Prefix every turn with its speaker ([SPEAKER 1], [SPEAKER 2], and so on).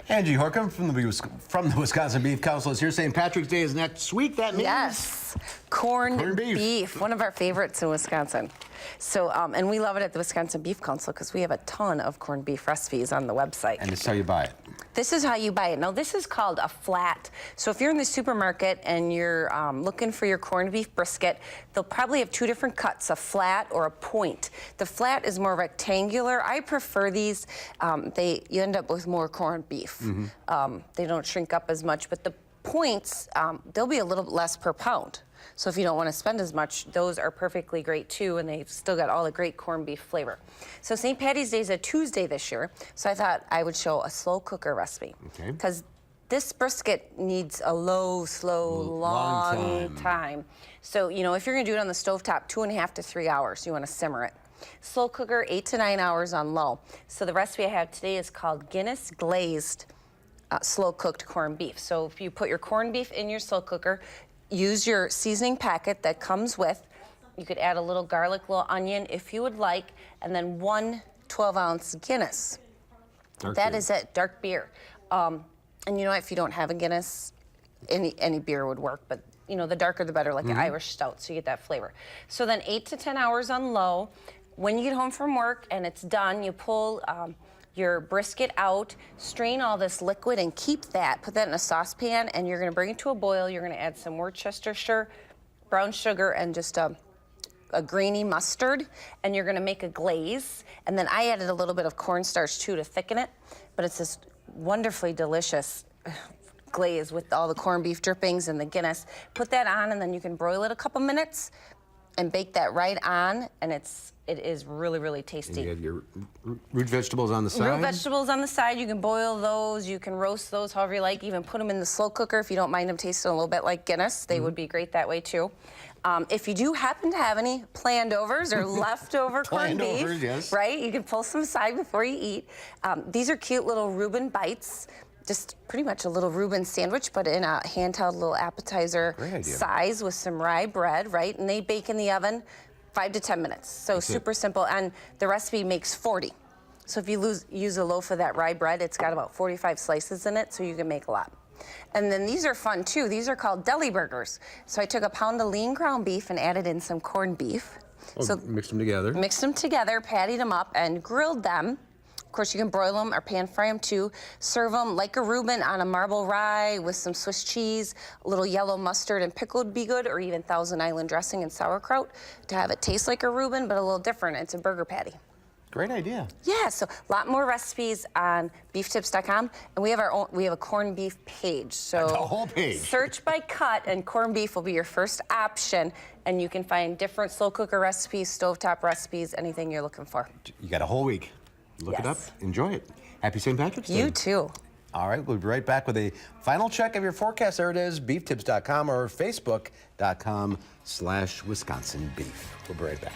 [SPEAKER 1] Angie Horkan from the Wiscosnin Beef Council is here. St. Patrick's Day is next week. That means
[SPEAKER 2] yes, corned beef, one of our favorites in Wisconsin. So, and we love it at the Wisconsin Beef Council because we have a ton of corned beef recipes on the website.
[SPEAKER 1] And this is how you buy it.
[SPEAKER 2] This is how you buy it. Now, this is called a flat. So if you're in the supermarket and you're looking for your corned beef brisket, they'll probably have two different cuts, a flat or a point. The flat is more rectangular. I prefer these. You end up with more corned beef. Mm-hmm. They don't shrink up as much, but the points, they'll be a little bit less per pound. So if you don't want to spend as much, those are perfectly great too, and they've still got all the great corned beef flavor. So St. Patty's Day is a Tuesday this year, so I thought I would show a slow cooker recipe. Okay. Because this brisket needs a low, slow, long time. So, you know, if you're going to do it on the stovetop, 2.5 to 3 hours, you want to simmer it. Slow cooker, 8 to 9 hours on low. So the recipe I have today is called Guinness glazed slow cooked corned beef. So if you put your corned beef in your slow cooker, use your seasoning packet that comes with. You could add a little garlic, little onion if you would like, and then 1 12-ounce Guinness. That is it, dark beer. And you know, if you don't have a Guinness, any beer would work, but you know, the darker the better, like an Irish stout, so you get that flavor. So then 8 to 10 hours on low. When you get home from work and it's done, you pull your brisket out, strain all this liquid and keep that. Put that in a saucepan and you're gonna bring it to a boil. You're gonna add some Worcestershire, brown sugar, and just a grainy mustard, and you're gonna make a glaze. And then I added a little bit of cornstarch too to thicken it, but it's this wonderfully delicious glaze with all the corned beef drippings and the Guinness. Put that on and then you can broil it a couple minutes and bake that right on, and it is really, really tasty.
[SPEAKER 1] And you have your root vegetables on the side?
[SPEAKER 2] Root vegetables on the side. You can boil those. You can roast those however you like. Even put them in the slow cooker if you don't mind them tasting a little bit like Guinness. They would be great that way too. If you do happen to have any planned overs or leftover corned beef,
[SPEAKER 1] yes,
[SPEAKER 2] right? You can pull some aside before you eat. These are cute little Reuben bites. Just pretty much a little Reuben sandwich, but in a handheld little appetizer size with some rye bread, right? And they bake in the oven 5 to 10 minutes. So super simple, and the recipe makes 40. So if you use a loaf of that rye bread, it's got about 45 slices in it, so you can make a lot. And then these are fun too. These are called deli burgers. So I took a pound of lean ground beef and added in some corned beef.
[SPEAKER 1] So mixed them together.
[SPEAKER 2] Mixed them together, patted them up, and grilled them. Of course, you can broil them or pan fry them too. Serve them like a Reuben on a marble rye with some Swiss cheese, a little yellow mustard and pickle would be good, or even Thousand Island dressing and sauerkraut to have it taste like a Reuben, but a little different. It's a burger patty.
[SPEAKER 1] Great idea.
[SPEAKER 2] Yeah, so a lot more recipes on beeftips.com, and we have a corned beef page. So
[SPEAKER 1] the whole page.
[SPEAKER 2] Search by cut, and corned beef will be your first option, and you can find different slow cooker recipes, stovetop recipes, anything you're looking for.
[SPEAKER 1] You got a whole week. Look it up, enjoy it. Happy St. Patrick's Day.
[SPEAKER 2] You too.
[SPEAKER 1] All right, we'll be right back with a final check of your forecast. There it is, beeftips.com or facebook.com/WisconsinBeef. We'll be right back.